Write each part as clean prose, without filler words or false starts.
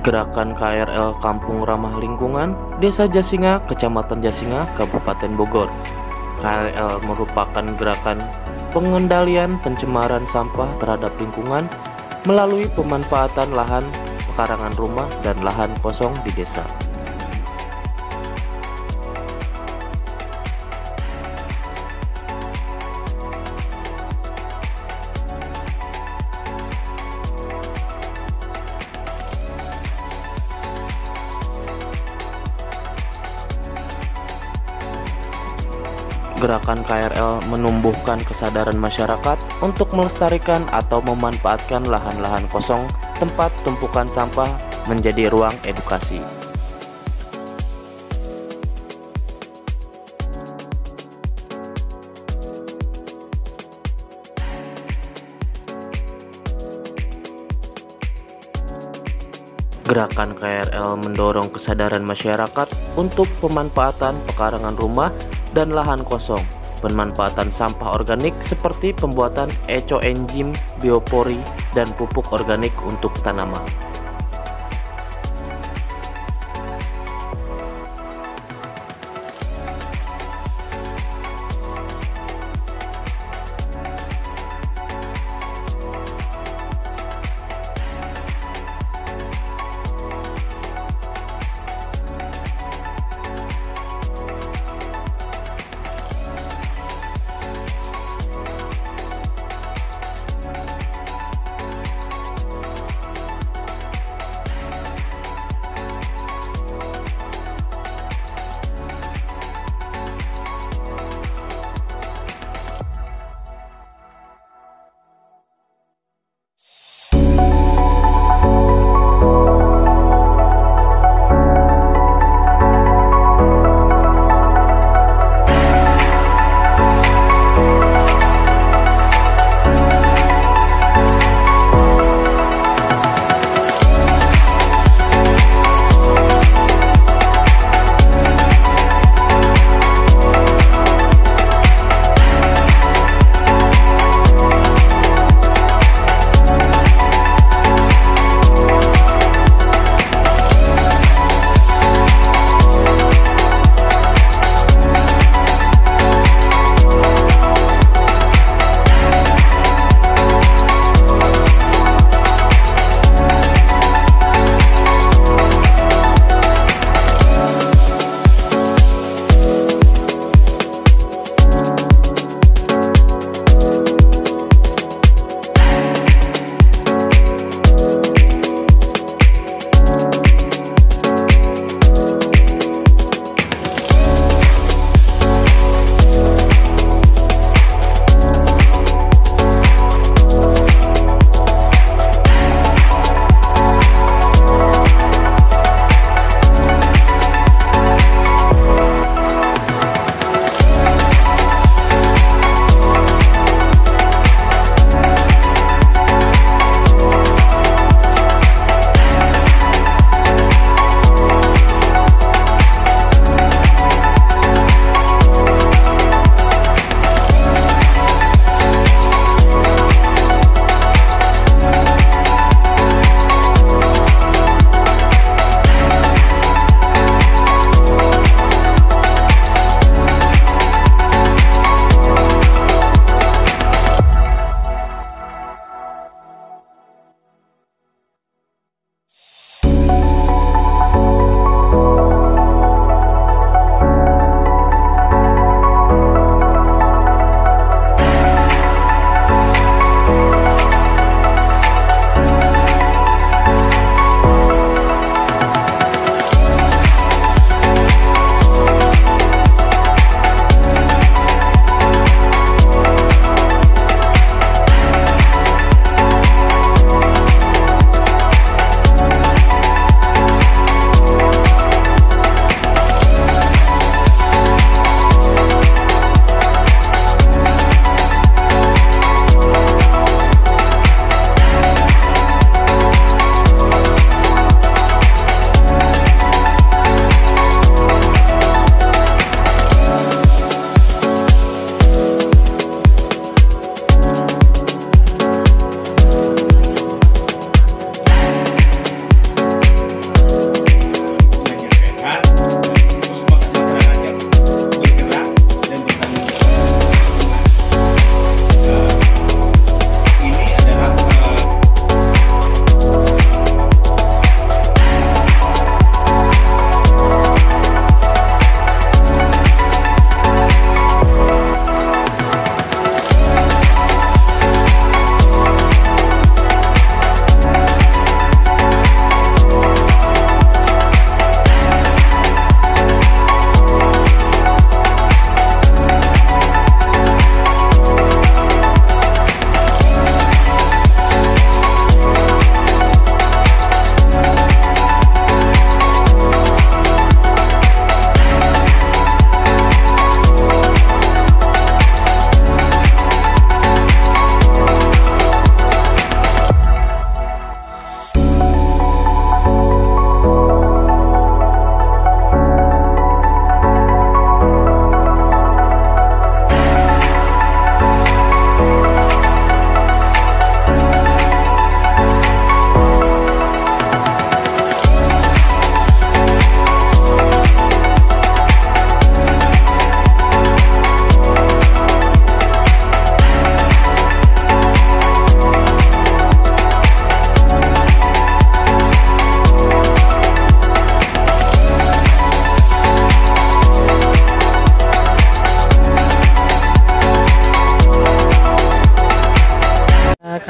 Gerakan KRL Kampung Ramah Lingkungan, Desa Jasinga, Kecamatan Jasinga, Kabupaten Bogor. KRL merupakan gerakan pengendalian pencemaran sampah terhadap lingkungan melalui pemanfaatan lahan pekarangan rumah dan lahan kosong di desa. Gerakan KRL menumbuhkan kesadaran masyarakat untuk melestarikan atau memanfaatkan lahan-lahan kosong tempat tumpukan sampah menjadi ruang edukasi. Gerakan KRL mendorong kesadaran masyarakat untuk pemanfaatan pekarangan rumah dan lahan kosong, pemanfaatan sampah organik seperti pembuatan eco-enzim, biopori, dan pupuk organik untuk tanaman.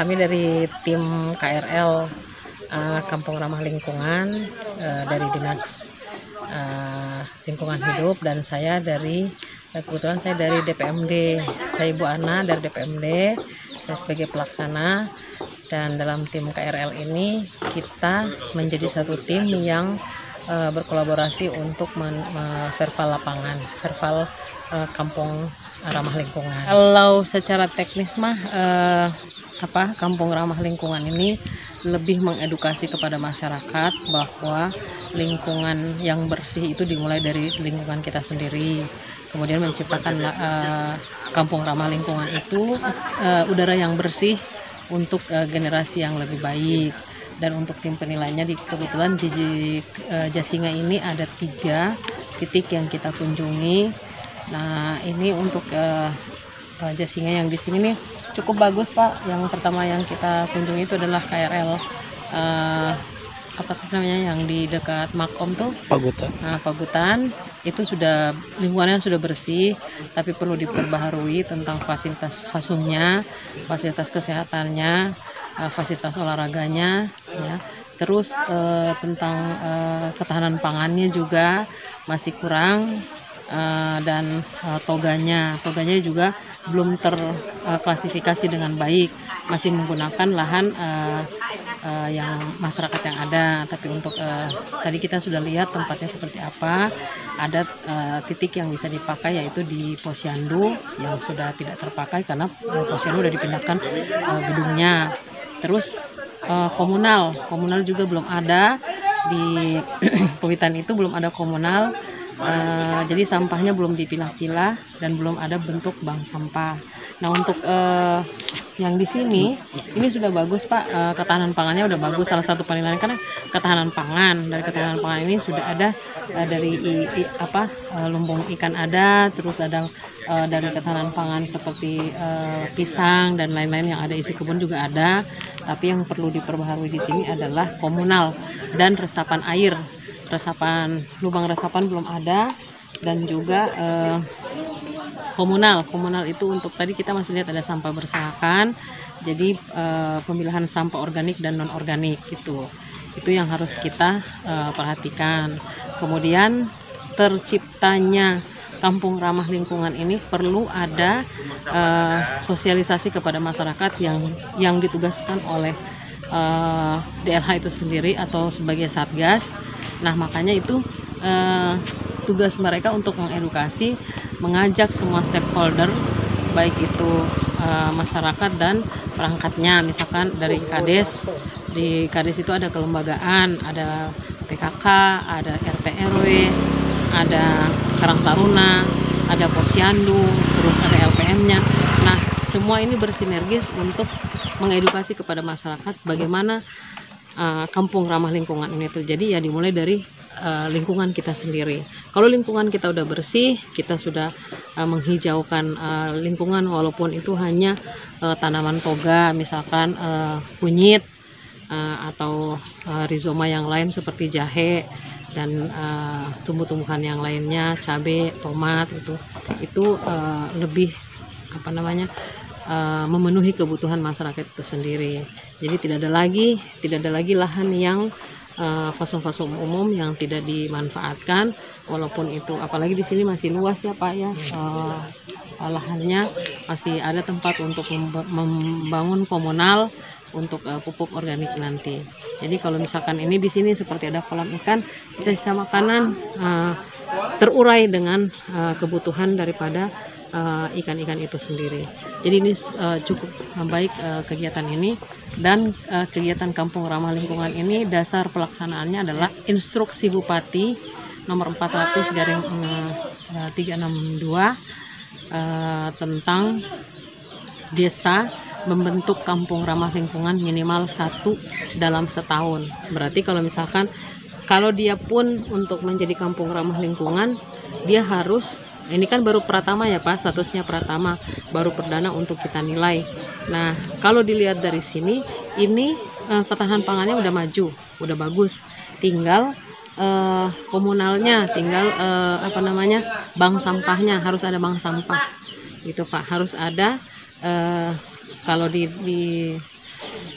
Kami dari tim KRL Kampung Ramah Lingkungan dari Dinas Lingkungan Hidup, dan saya dari kebetulan saya dari DPMD. Saya Ibu Ana dari DPMD. Saya sebagai pelaksana, dan dalam tim KRL ini kita menjadi satu tim yang berkolaborasi untuk verval lapangan, verval kampung ramah lingkungan. Kalau secara teknis mah kampung ramah lingkungan ini lebih mengedukasi kepada masyarakat bahwa lingkungan yang bersih itu dimulai dari lingkungan kita sendiri. Kemudian menciptakan kampung ramah lingkungan itu udara yang bersih untuk generasi yang lebih baik. Dan untuk tim penilainya, kebetulan di Jasinga ini ada 3 titik yang kita kunjungi. Nah, ini untuk Jasinga yang di sini nih cukup bagus, Pak. Yang pertama yang kita kunjungi itu adalah KRL yang di dekat Makom tuh, Pagutan. Nah, Pagutan itu sudah lingkungannya sudah bersih, tapi perlu diperbaharui tentang fasilitas fasumnya, fasilitas kesehatannya, fasilitas olahraganya, ya. Terus tentang ketahanan pangannya juga masih kurang, dan toganya juga belum terklasifikasi dengan baik, masih menggunakan lahan yang masyarakat yang ada. Tapi untuk tadi kita sudah lihat tempatnya seperti apa. Ada titik yang bisa dipakai, yaitu di Posyandu yang sudah tidak terpakai karena Posyandu sudah dipindahkan gedungnya. Terus komunal juga belum ada di Pawitan itu, belum ada komunal. Jadi sampahnya belum dipilah-pilah dan belum ada bentuk bank sampah. Nah, untuk yang di sini ini sudah bagus, Pak. Ketahanan pangannya udah bagus. Salah satu penilaian karena ketahanan pangan. Dari ketahanan pangan ini sudah ada dari lumbung ikan ada, terus ada dari ketahanan pangan seperti pisang dan lain-lain yang ada, isi kebun juga ada. Tapi yang perlu diperbaharui di sini adalah komunal dan resapan air. Lubang resapan belum ada, dan juga komunal itu untuk tadi kita masih lihat ada sampah berserakan. Jadi pemilahan sampah organik dan non organik itu yang harus kita perhatikan. Kemudian terciptanya kampung ramah lingkungan ini perlu ada sosialisasi kepada masyarakat yang ditugaskan oleh DLH itu sendiri atau sebagai satgas. Nah, makanya itu tugas mereka untuk mengedukasi, mengajak semua stakeholder, baik itu masyarakat dan perangkatnya. Misalkan dari KADES, di KADES itu ada kelembagaan, ada PKK, ada RT RW, ada Karang Taruna, ada Posyandu, terus ada LPM-nya. Nah, semua ini bersinergis untuk mengedukasi kepada masyarakat bagaimana kampung ramah lingkungan ini terjadi. Ya dimulai dari lingkungan kita sendiri. Kalau lingkungan kita udah bersih, kita sudah menghijaukan lingkungan, walaupun itu hanya tanaman toga, misalkan kunyit atau rizoma yang lain seperti jahe dan tumbuh-tumbuhan yang lainnya, cabai, tomat, itu lebih memenuhi kebutuhan masyarakat itu sendiri. Jadi tidak ada lagi lahan yang fasum-fasum umum yang tidak dimanfaatkan, walaupun itu apalagi di sini masih luas ya, Pak, ya. Lahannya masih ada tempat untuk membangun komunal untuk pupuk organik nanti. Jadi kalau misalkan ini di sini seperti ada kolam ikan, sisa makanan terurai dengan kebutuhan daripada ikan-ikan itu sendiri. Jadi ini cukup baik kegiatan ini, dan kegiatan kampung ramah lingkungan ini dasar pelaksanaannya adalah instruksi Bupati nomor 400/362 tentang desa membentuk kampung ramah lingkungan minimal 1 dalam setahun. Berarti kalau dia pun untuk menjadi kampung ramah lingkungan, dia harus, ini kan baru pratama ya, Pak, statusnya pratama, baru perdana untuk kita nilai. Nah, kalau dilihat dari sini, ini ketahanan pangannya udah maju, udah bagus. Tinggal komunalnya, tinggal bank sampahnya, harus ada bank sampah gitu, Pak. Harus ada kalau di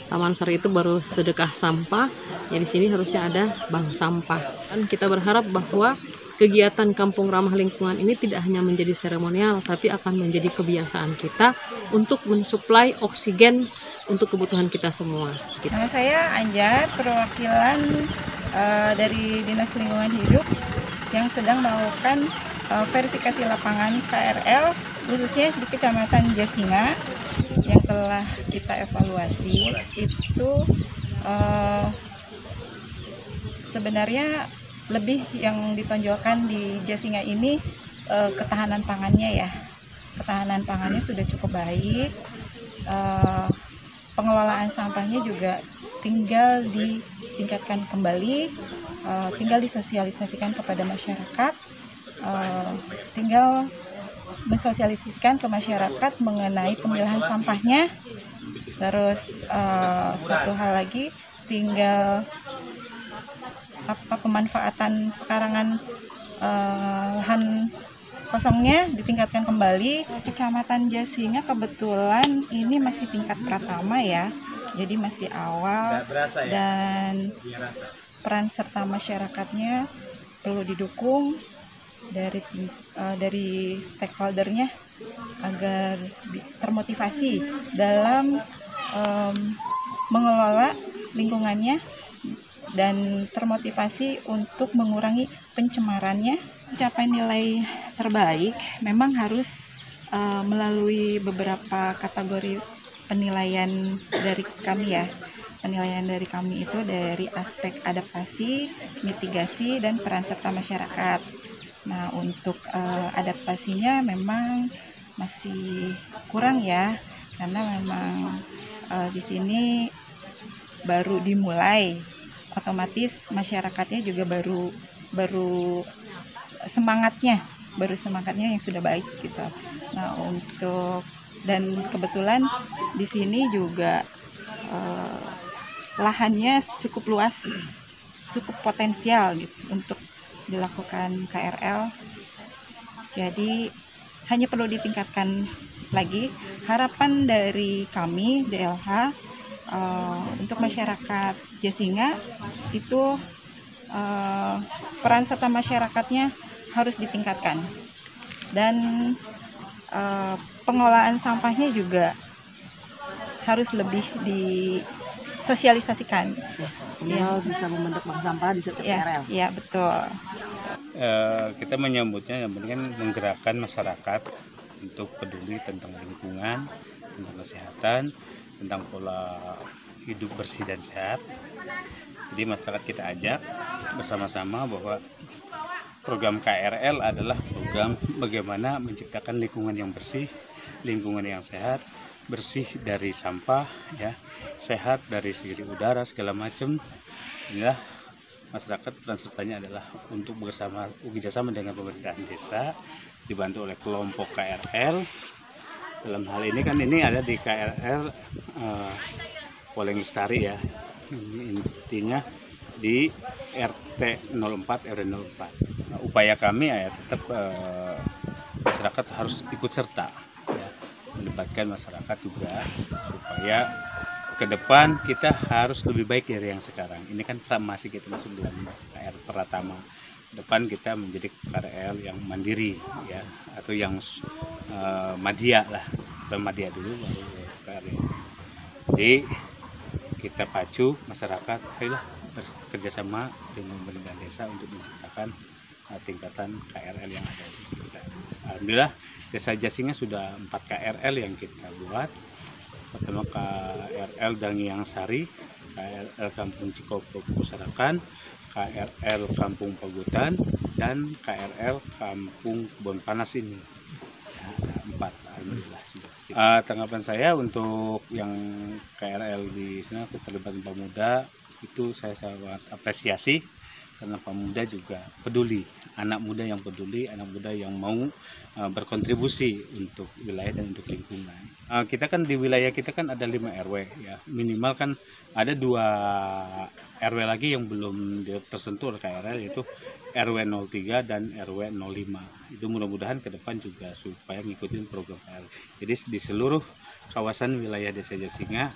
Taman Sari itu baru sedekah sampah, ya di sini harusnya ada bank sampah. Dan kita berharap bahwa kegiatan Kampung Ramah Lingkungan ini tidak hanya menjadi seremonial, tapi akan menjadi kebiasaan kita untuk mensuplai oksigen untuk kebutuhan kita semua. Nama saya Anjar, perwakilan dari Dinas Lingkungan Hidup yang sedang melakukan verifikasi lapangan KRL, khususnya di Kecamatan Jasinga yang telah kita evaluasi. Itu sebenarnya lebih yang ditonjolkan di Jasinga ini ketahanan pangannya ya. Ketahanan pangannya sudah cukup baik. Pengelolaan sampahnya juga tinggal ditingkatkan kembali, tinggal disosialisasikan kepada masyarakat, tinggal mensosialisasikan ke masyarakat mengenai pemilahan sampahnya. Terus satu hal lagi, tinggal pemanfaatan pekarangan lahan kosongnya ditingkatkan kembali. Kecamatan Jasinga kebetulan ini masih tingkat pratama ya, jadi masih awal dan peran serta masyarakatnya perlu didukung dari stakeholdernya agar termotivasi dalam mengelola lingkungannya dan termotivasi untuk mengurangi pencemarannya. Mencapai nilai terbaik memang harus melalui beberapa kategori penilaian dari kami ya. Penilaian dari kami itu dari aspek adaptasi, mitigasi, dan peran serta masyarakat. Nah, untuk adaptasinya memang masih kurang ya, karena memang di sini baru dimulai, otomatis masyarakatnya juga baru semangatnya yang sudah baik gitu. Nah, dan kebetulan di sini juga lahannya cukup luas, cukup potensial gitu untuk dilakukan KRL. Jadi hanya perlu ditingkatkan lagi. Harapan dari kami DLH untuk masyarakat Jasinga itu peran serta masyarakatnya harus ditingkatkan, dan pengelolaan sampahnya juga harus lebih disosialisasikan. Bisa membentuk bank sampah di setiap KRL. Ya, betul. Kita menyambutnya yang penting kan menggerakkan masyarakat untuk peduli tentang lingkungan, tentang kesehatan, tentang pola hidup bersih dan sehat. Jadi masyarakat kita ajak bersama-sama bahwa program KRL adalah program bagaimana menciptakan lingkungan yang bersih, lingkungan yang sehat, bersih dari sampah, ya, sehat dari segi udara segala macam. Inilah masyarakat peran sertanya adalah untuk bekerjasama dengan pemerintahan desa, dibantu oleh kelompok KRL. Dalam hal ini kan ini ada di KRL Poleng Lestari ya. Intinya di RT 04 RW 04. Nah, upaya kami ya tetap masyarakat harus ikut serta ya, melibatkan masyarakat juga supaya ke depan kita harus lebih baik dari yang sekarang. Ini kan masih kita masuk dalam KRL Pratama. Depan kita menjadi KRL yang mandiri ya, atau yang madya lah. Madya dulu baru KRL. Jadi kita pacu masyarakat, ayolah bekerjasama dengan pemerintah desa untuk menciptakan tingkatan KRL yang ada di kita. Alhamdulillah Desa Jasinga sudah 4 KRL yang kita buat. Pertama KRL Dangiang Sari, KRL Kampung Cikopo Pusarakan, KRL Kampung Pagutan, dan KRL Kampung Kebon Panas ini. Ya, ada 4 alhamdulillah. Tanggapan saya untuk yang KRL di sana keterlibatan pemuda itu saya sangat apresiasi, karena pemuda juga peduli, anak muda yang peduli, anak muda yang mau berkontribusi untuk wilayah dan untuk lingkungan. Kita kan di wilayah kita kan ada 5 RW ya, minimal kan ada 2 RW lagi yang belum tersentuh oleh KRL, yaitu RW 03 dan RW 05. Itu mudah-mudahan ke depan juga supaya ngikutin program KRL. Jadi di seluruh kawasan wilayah Desa Jasinga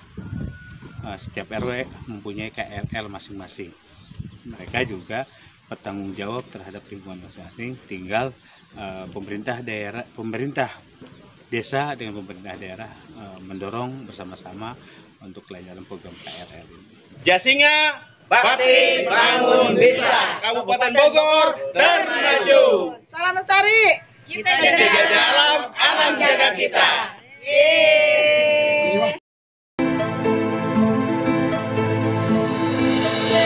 setiap RW mempunyai KRL masing-masing. Mereka juga bertanggung jawab terhadap lingkungan masing-masing. Tinggal pemerintah desa dengan pemerintah daerah mendorong bersama-sama untuk kelancaran program KRL ini. Jasinga, bakti bangun desa, Kabupaten Bogor termaju. Salam lestari. Kita jaga alam, alam jaga kita. Yeay.